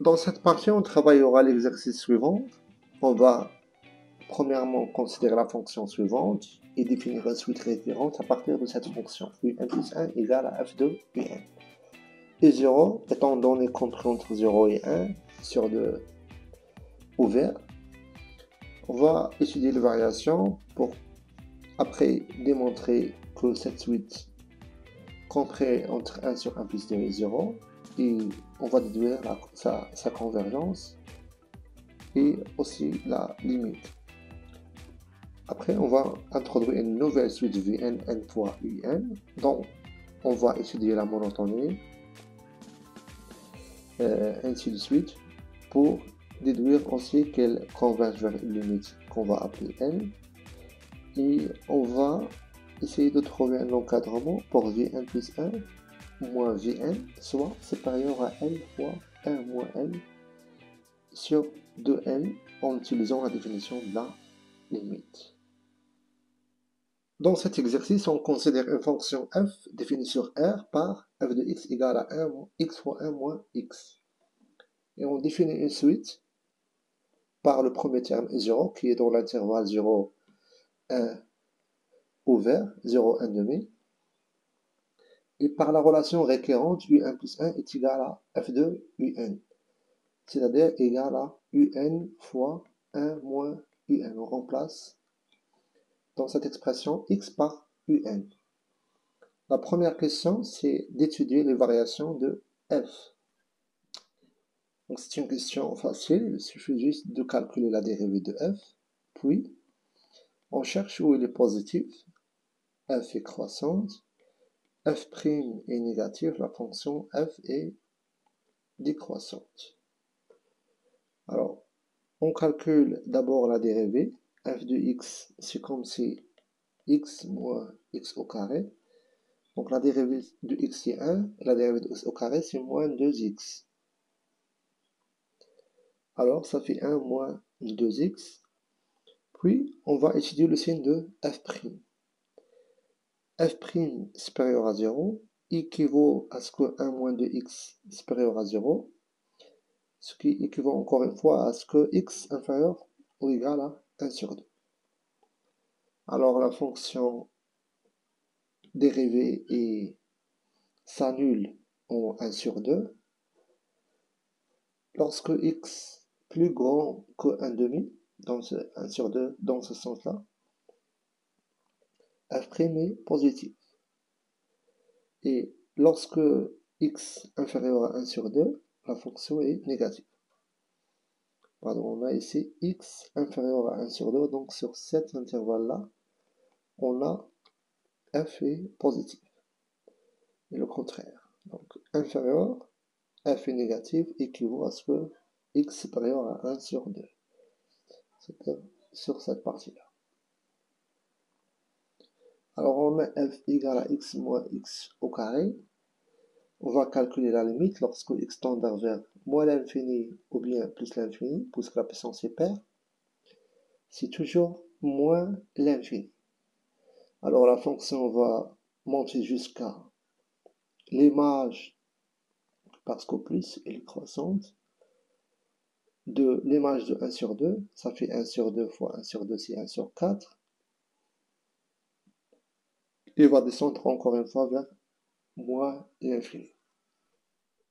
Dans cette partie, on travaillera l'exercice suivant. On va premièrement considérer la fonction suivante et définir une suite référente à partir de cette fonction. Un plus 1 égale à f de un. Et 0 étant donné compris entre 0 et 1 sur le ouvert, on va étudier les variations pour après démontrer que cette suite comprend entre 1 sur 1 plus 2 et 0 et on va déduire sa convergence et aussi la limite. Après, on va introduire une nouvelle suite Vn n fois Un, dont on va étudier la monotonie, ainsi de suite, pour déduire aussi qu'elle converge vers une limite qu'on va appeler n. Et on va essayer de trouver un encadrement pour Vn plus 1 moins Vn, soit supérieur à n fois 1 moins n sur 2n en utilisant la définition de la limite. Dans cet exercice, on considère une fonction f définie sur R par f de x égale à 1 x fois 1 moins x. Et on définit une suite par le premier terme 0 qui est dans l'intervalle 0, 1 ouvert, 0, 1 demi. Et par la relation récurrente un plus 1 est égal à f de un, c'est-à-dire égal à un fois 1 moins un. On remplace dans cette expression x par un. La première question, c'est d'étudier les variations de f. Donc c'est une question facile, il suffit juste de calculer la dérivée de f, puis on cherche où il est positif, f est croissante, f' est négatif, la fonction f est décroissante. Alors, on calcule d'abord la dérivée, f de x, c'est comme si x moins x au carré. Donc la dérivée de x c'est 1, et la dérivée de x au carré c'est moins 2x. Alors ça fait 1 moins 2x. Puis on va étudier le signe de f'. f' supérieur à 0 équivaut à ce que 1 moins 2x supérieur à 0, ce qui équivaut encore une fois à ce que x inférieur ou égal à 1 sur 2. Alors la fonction dérivée s'annule en 1 sur 2 lorsque x plus grand que 1 demi, donc 1 sur 2 dans ce sens-là, f' est positif. Et lorsque x inférieur à 1 sur 2, la fonction est négative. Pardon, on a ici x inférieur à 1 sur 2, donc sur cet intervalle-là, on a f est positif. Et le contraire. Donc inférieur, f est négatif, équivaut à ce que x supérieur à 1 sur 2. C'est sur cette partie-là. Alors on a f égale à x moins x au carré. On va calculer la limite lorsque x tend vers moins l'infini ou bien plus l'infini, puisque la puissance est paire. C'est toujours moins l'infini. Alors la fonction va monter jusqu'à l'image, parce qu'au plus elle est croissante, de l'image de 1 sur 2, ça fait 1 sur 2 fois 1 sur 2, c'est 1 sur 4. Et va descendre encore une fois vers moins l'infini.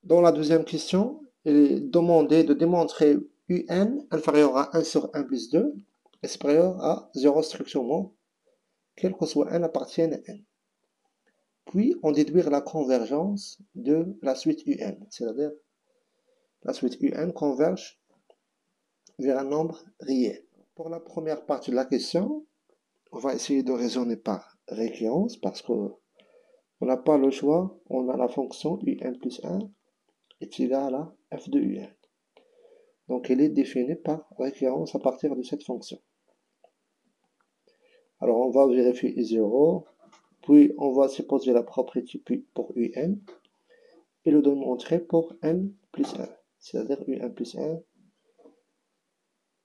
Dans la deuxième question, il est demandé de démontrer un inférieur à 1 sur 1 plus 2 est supérieur à 0 strictement, quel que soit n appartienne à n. Puis, on déduire la convergence de la suite un, c'est-à-dire la suite un converge vers un nombre réel. Pour la première partie de la question, on va essayer de raisonner par récurrence parce qu'on n'a pas le choix, on a la fonction un plus 1 est égale à f de un. Donc elle est définie par récurrence à partir de cette fonction. Alors on va vérifier 0, puis on va supposer la propriété pour un et le démontrer pour n plus 1, c'est-à-dire un plus 1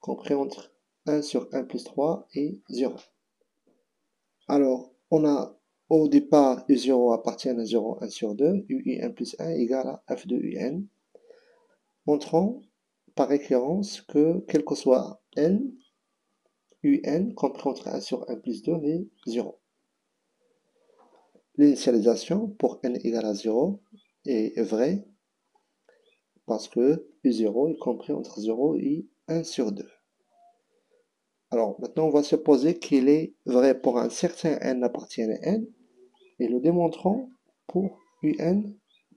compris entre 1 sur 1 plus 3 et 0. Alors on a au départ U0 appartient à 0, 1 sur 2, UI1 plus 1 égale à f de un. Montrons par récurrence que, quel que soit n, un compris entre 1 sur 1 plus 2 est 0. L'initialisation pour n égale à 0 est vraie parce que u0 est compris entre 0 et 1 sur 2. Alors maintenant on va supposer qu'il est vrai pour un certain n appartiennent à n et le démontrons pour un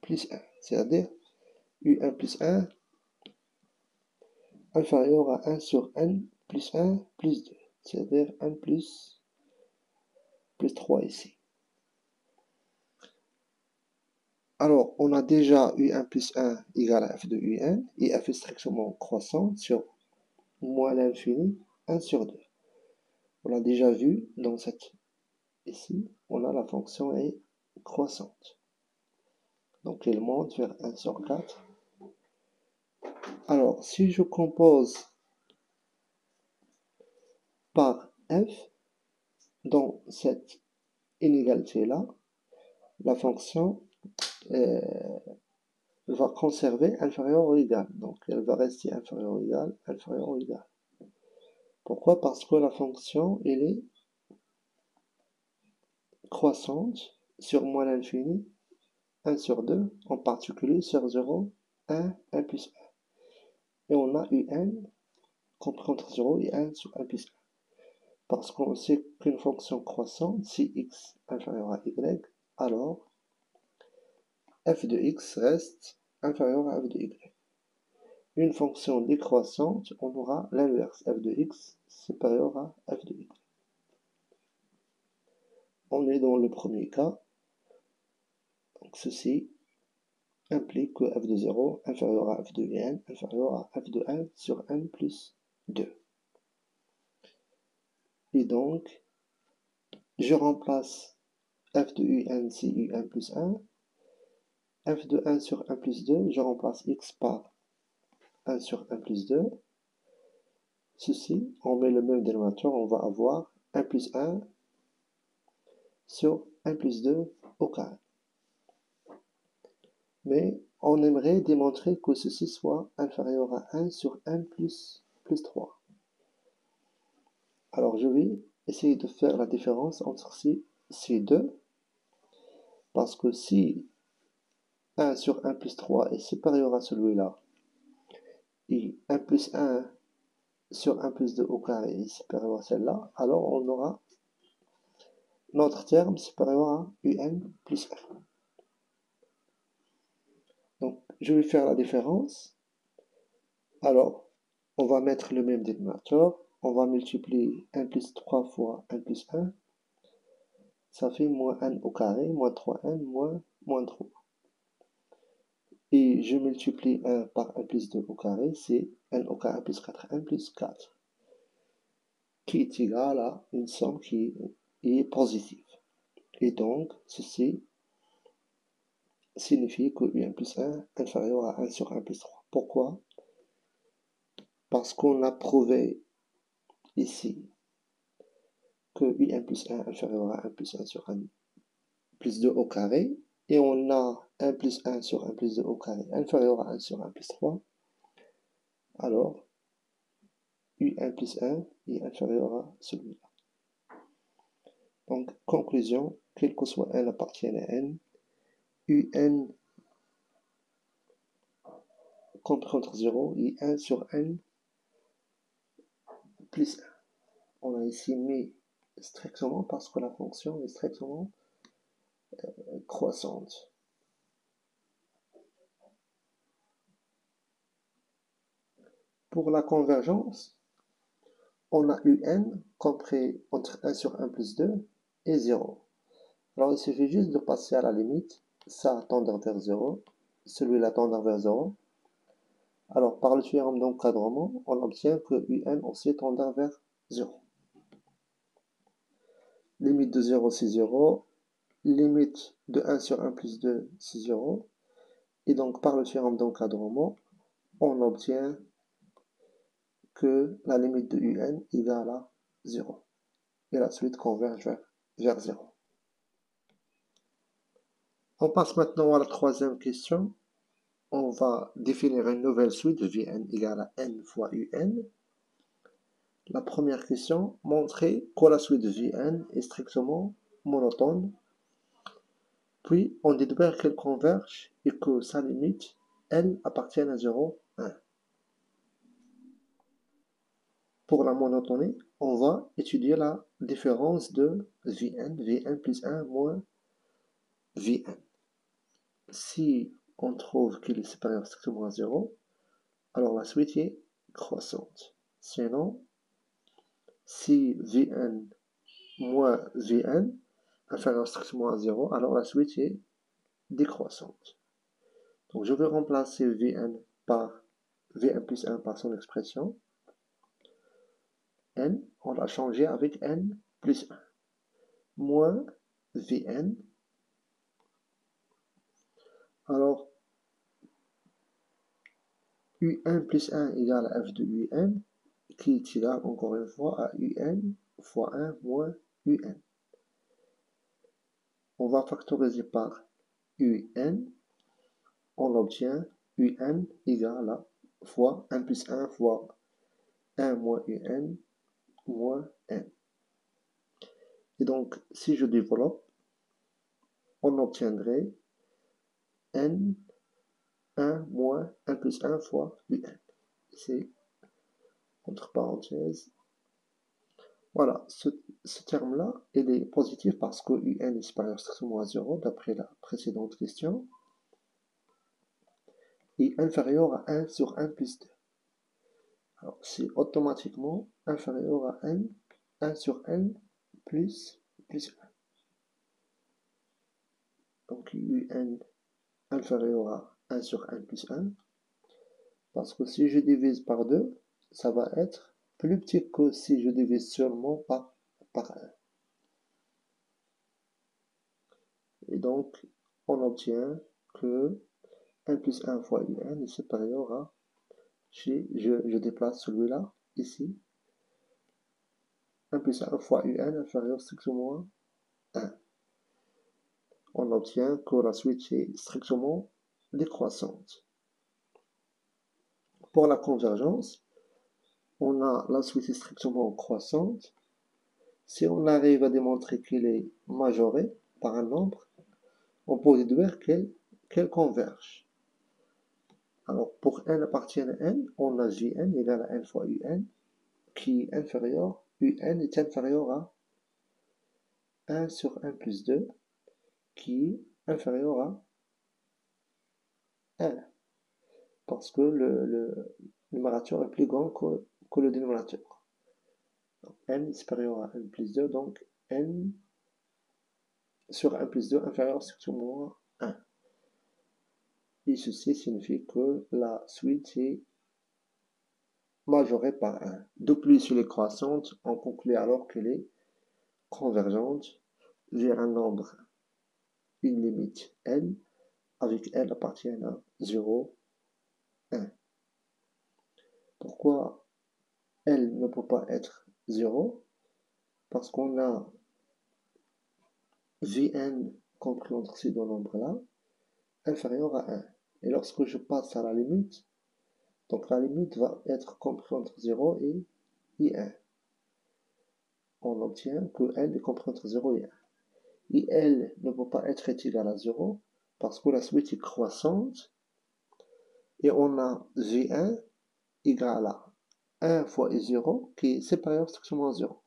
plus 1, c'est-à-dire un plus 1 inférieur à 1 sur n plus 1 plus 2, c'est-à-dire 1 plus 3 ici. Alors, on a déjà un plus 1 égale à f de un, et f est strictement croissant sur moins l'infini 1 sur 2. On l'a déjà vu dans cette... Ici, on a la fonction est croissante. Donc, elle monte vers 1 sur 4. Alors, si je compose par f, dans cette inégalité-là, la fonction va conserver inférieur ou égal. Donc, elle va rester inférieure ou égal, inférieure ou égal. Pourquoi? Parce que la fonction, elle est croissante sur moins l'infini, 1 sur 2, en particulier sur 0, 1, 1 plus 1. Et on a un compris entre 0 et 1 sur 1 plus 1. Parce qu'on sait qu'une fonction croissante, si x inférieur à y, alors f de x reste inférieur à f de y. Une fonction décroissante, on aura l'inverse, f de x supérieur à f de y. On est dans le premier cas, donc ceci implique que f de 0 inférieur à f de 1 inférieur à f de 1 sur 1 plus 2. Et donc, je remplace f de un si un plus 1, f de 1 sur 1 plus 2, je remplace x par 1 sur 1 plus 2. Ceci, on met le même dénominateur, on va avoir 1 plus 1 sur 1 plus 2 au carré. Mais on aimerait démontrer que ceci soit inférieur à 1 sur 1 plus 3. Alors je vais essayer de faire la différence entre ces deux, parce que si 1 sur 1 plus 3 est supérieur à celui-là, et 1 plus 1 sur 1 plus 2 au carré est supérieur à celle-là, alors on aura notre terme supérieur à un plus 1. Donc, je vais faire la différence. Alors, on va mettre le même dénominateur. On va multiplier 1 plus 3 fois 1 plus 1. Ça fait moins 1 au carré, moins 3n, moins 3. Et je multiplie 1 par 1 plus 2 au carré, c'est 1 au carré plus 4, 1 plus 4. Qui est égal à une somme qui est positive. Et donc, ceci signifie que un plus 1 est inférieur à 1 sur 1 plus 3. Pourquoi? Parce qu'on a prouvé ici que un plus 1 est inférieur à 1 plus 1 sur 1 plus 2 au carré, et on a 1 plus 1 sur 1 plus 2 au carré inférieur à 1 sur 1 plus 3, alors un plus 1 est inférieur à celui-là. Donc, conclusion, quel que soit n appartient à n, un compris entre 0 et 1 sur n plus 1. On a ici mis strictement parce que la fonction est strictement croissante. Pour la convergence, on a un compris entre 1 sur 1 plus 2 et 0. Alors il suffit juste de passer à la limite, ça tendre vers 0, celui-là tendre vers 0. Alors par le théorème d'encadrement, on obtient que un aussi tendre vers 0. Limite de 0, c'est 0. Limite de 1 sur 1 plus 2, c'est 0. Et donc par le théorème d'encadrement, on obtient que la limite de un égale à 0. Et la suite converge vers 0. On passe maintenant à la troisième question. on va définir une nouvelle suite Vn égale à n fois Un. La première question, montrer que la suite Vn est strictement monotone. Puis, on déduire qu'elle converge et que sa limite, elle, appartient à 0, 1. Pour la monotonie, on va étudier la différence de Vn plus 1 moins Vn. Si on trouve qu'il est supérieur strictement à 0, alors la suite est croissante. Sinon, si Vn moins Vn inférieur strictement à 0, alors la suite est décroissante. Donc je vais remplacer Vn plus 1 par son expression. N, on l'a changé avec n plus 1. Moins Vn. Alors, Un plus 1 égale à f de Un, qui est égal encore une fois à Un fois 1 moins Un. On va factoriser par Un. On obtient Un égale à fois 1 plus 1 fois 1 moins Un moins n. Et donc, si je développe, on obtiendrait n 1 moins 1 plus 1 fois Un. C'est entre parenthèses. Voilà, ce terme-là, il est positif parce que Un est supérieur strictement à 0, d'après la précédente question, et inférieur à 1 sur 1 plus 2. Alors, c'est automatiquement inférieur à 1 sur n plus 1. Donc, Un inférieur à 1 sur 1 plus 1, parce que si je divise par 2, ça va être plus petit que si je divise seulement par 1. Et donc, on obtient que 1 plus 1 fois Un est supérieur à, je déplace celui-là, ici, 1 plus 1 fois Un inférieur strictement à 1. On obtient que la suite est strictement décroissante. Pour la convergence, on a la suite est strictement croissante. Si on arrive à démontrer qu'elle est majorée par un nombre, on peut déduire qu'elle converge. Alors, pour n appartient à n, on a Jn égale à n fois Un, qui est inférieur, Un est inférieur à 1 sur 1 plus 2, qui est inférieur à 1, parce que le numérateur est plus grand que le dénominateur. Donc, n est supérieur à 1 plus 2, donc n sur 1 plus 2 inférieur strictement à 1. Et ceci signifie que la suite est majorée par 1. De plus, elle est croissante, on conclut alors qu'elle est convergente vers un nombre, une limite n, avec n appartient à 0, 1. Pourquoi L ne peut pas être 0? Parce qu'on a Vn compris entre ces deux nombres-là inférieur à 1. Et lorsque je passe à la limite, donc la limite va être compris entre 0 et 1. On obtient que L est compris entre 0 et 1. Et L ne peut pas être égal à 0 parce que la suite est croissante et on a V1 égale à 1 fois 0 qui est supérieur strictement à 0.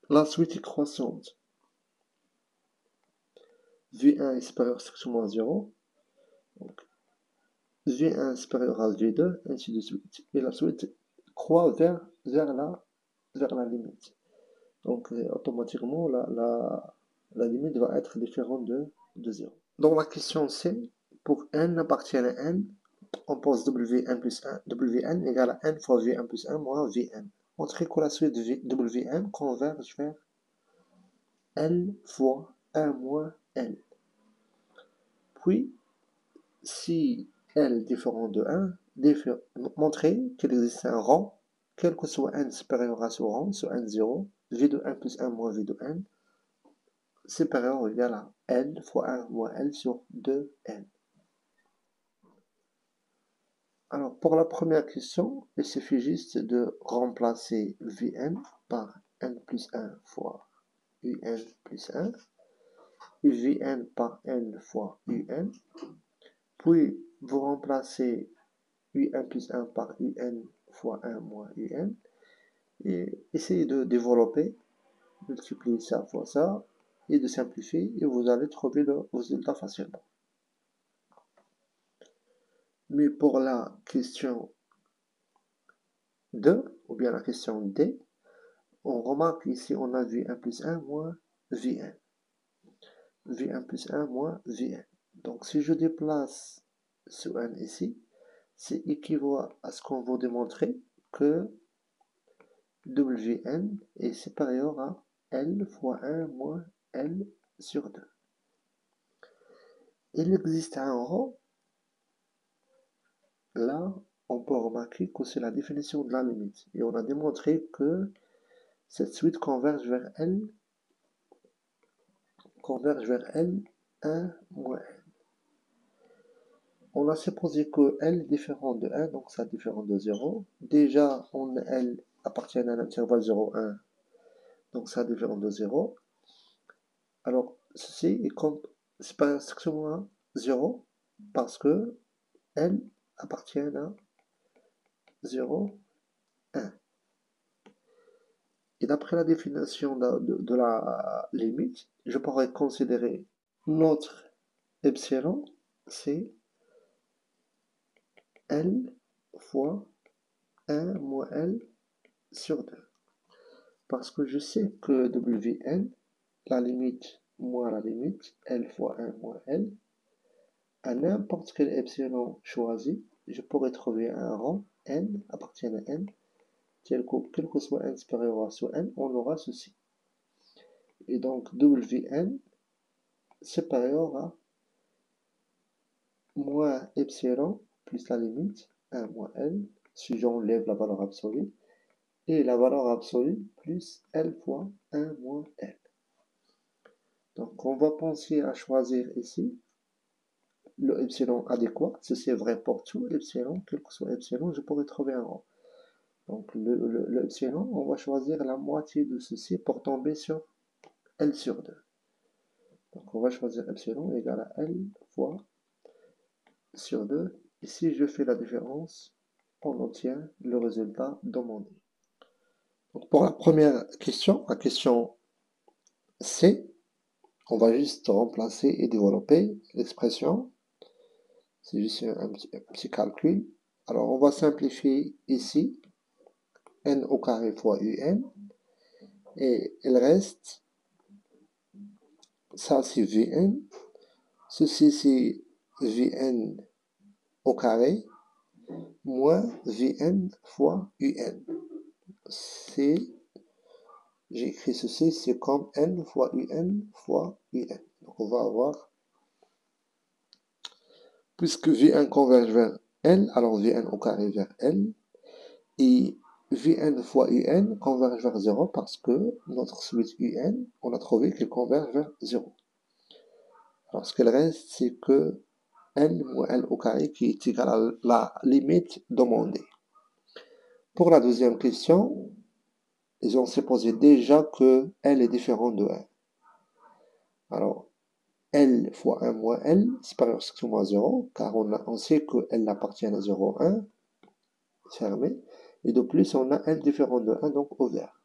La suite est croissante. V1 est supérieur strictement à 0. Donc, V1 supérieur à V2, ainsi de suite. Et la suite croît vers la limite. Donc, automatiquement, la limite va être différente de 0. Dans la question C, pour n appartient à n, on pose Wn plus 1, Wn égale à n fois V1 plus 1 moins Vn. Montrer que la suite de Wn converge vers L fois 1 moins L. Puis, si L est différent de 1, montrer qu'il existe un rang, quel que soit n supérieur à ce rang, soit n0, v de 1 plus 1 moins v de n, supérieur ou égal à n fois 1 moins n sur 2n. Alors, pour la première question, il suffit juste de remplacer Vn par n plus 1 fois Un plus 1, Vn par n fois Un, puis vous remplacez Un plus 1 par Un fois 1 moins Un, et essayez de développer, multiplier ça fois ça, et de simplifier, et vous allez trouver le résultat facilement. Mais pour la question 2, ou bien la question D, on remarque ici, on a V1 plus 1 moins V1. V1 plus 1 moins V1. Donc, si je déplace ce N ici, c'est équivaut à ce qu'on va démontrer que Wn est supérieur à L fois 1 moins L sur 2. Il existe un rang. Là, on peut remarquer que c'est la définition de la limite. Et on a démontré que cette suite converge vers L 1 moins L. On a supposé que L est différent de 1, donc ça est différent de 0. Déjà, L appartient à l'intervalle 0, 1, donc ça est différent de 0. Alors, ceci est comme, c'est pas strictement à 0, parce que L appartient à 0, 1. Et d'après la définition de la limite, je pourrais considérer notre epsilon, c'est L fois 1 moins L sur 2. Parce que je sais que Wn, la limite moins la limite, L fois 1 moins L, à n'importe quel epsilon choisi, je pourrais trouver un rang n appartient à n, quel que soit n supérieur à soit n, on aura ceci. Et donc Wn supérieur à moins epsilon plus la limite 1 moins L, si j'enlève la valeur absolue, et la valeur absolue plus L fois 1 moins L. Donc on va penser à choisir ici le epsilon adéquat. Ceci est vrai pour tout epsilon, quel que soit epsilon, je pourrais trouver un rang. Donc le epsilon, on va choisir la moitié de ceci pour tomber sur L sur 2. Donc on va choisir epsilon égale à L fois sur 2. Et si je fais la différence, on obtient le résultat demandé. Donc pour la première question, la question C, on va juste remplacer et développer l'expression. C'est juste un petit calcul. Alors on va simplifier ici n au carré fois un, et il reste, ça c'est Vn, ceci c'est Vn au carré, moins Vn fois un. J'ai écrit ceci, c'est comme n fois un fois un. Donc on va avoir, puisque Vn converge vers L, alors Vn au carré vers L, et Vn fois Un converge vers 0 parce que notre suite Un, on a trouvé qu'elle converge vers 0. Alors ce qu'il reste, c'est que L moins L au carré qui est égal à la limite demandée. Pour la deuxième question, ils ont supposé déjà que L est différent de 1. Alors, L fois 1 moins L, supérieur strictement à 0, car on sait que L appartient à 0, 1, fermé. Et de plus, on a L différent de 1, donc ouvert.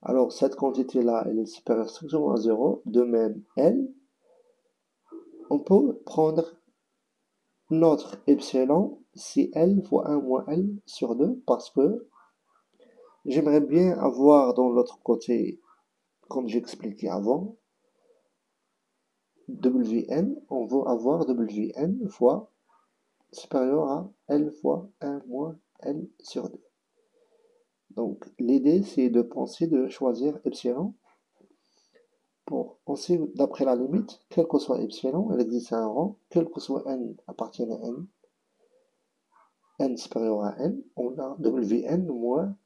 Alors, cette quantité-là, elle est supérieure strictement à 0. De même, L, on peut prendre notre epsilon, c'est L fois 1 moins L sur 2, parce que j'aimerais bien avoir dans l'autre côté, comme j'expliquais avant, Wn, on veut avoir Wn fois supérieur à L fois 1 moins L sur 2. Donc, l'idée, c'est de penser de choisir epsilon pour penser d'après la limite, quel que soit epsilon, il existe un rang, quel que soit n appartient à n supérieur à n, on a Wn moins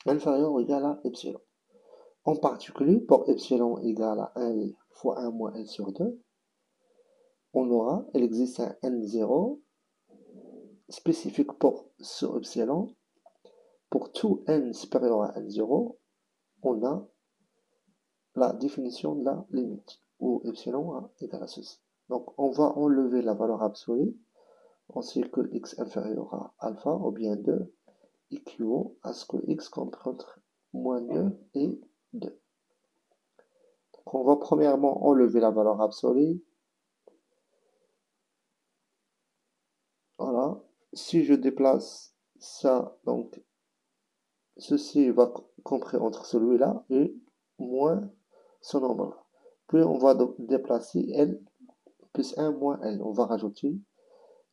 inférieur ou égal à epsilon. En particulier, pour epsilon égal à L fois 1 moins L sur 2, on aura, il existe un N0 spécifique pour ce epsilon. Pour tout n supérieur à n0, on a la définition de la limite, où epsilon égale à ceci. Donc on va enlever la valeur absolue, on sait que x inférieur à alpha, ou bien 2, équivaut à ce que x compte entre moins 2 et 2. Donc on va premièrement enlever la valeur absolue. Voilà. Si je déplace ça, donc ceci va compris entre celui-là et moins ce nombre-là. Puis on va déplacer L plus 1 moins L. On va rajouter.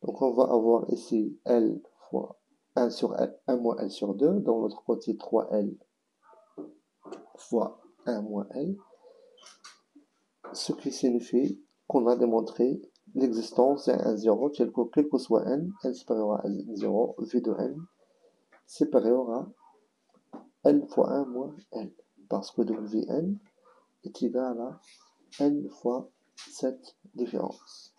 Donc on va avoir ici L fois 1 sur L, 1 moins L sur 2. Dans l'autre côté, 3L fois 1 moins L. Ce qui signifie qu'on a démontré l'existence d'un N0 quel que soit N supérieur à N0, V de N supérieur à N fois 1 moins N. Parce que Wn est égal à N fois cette différence.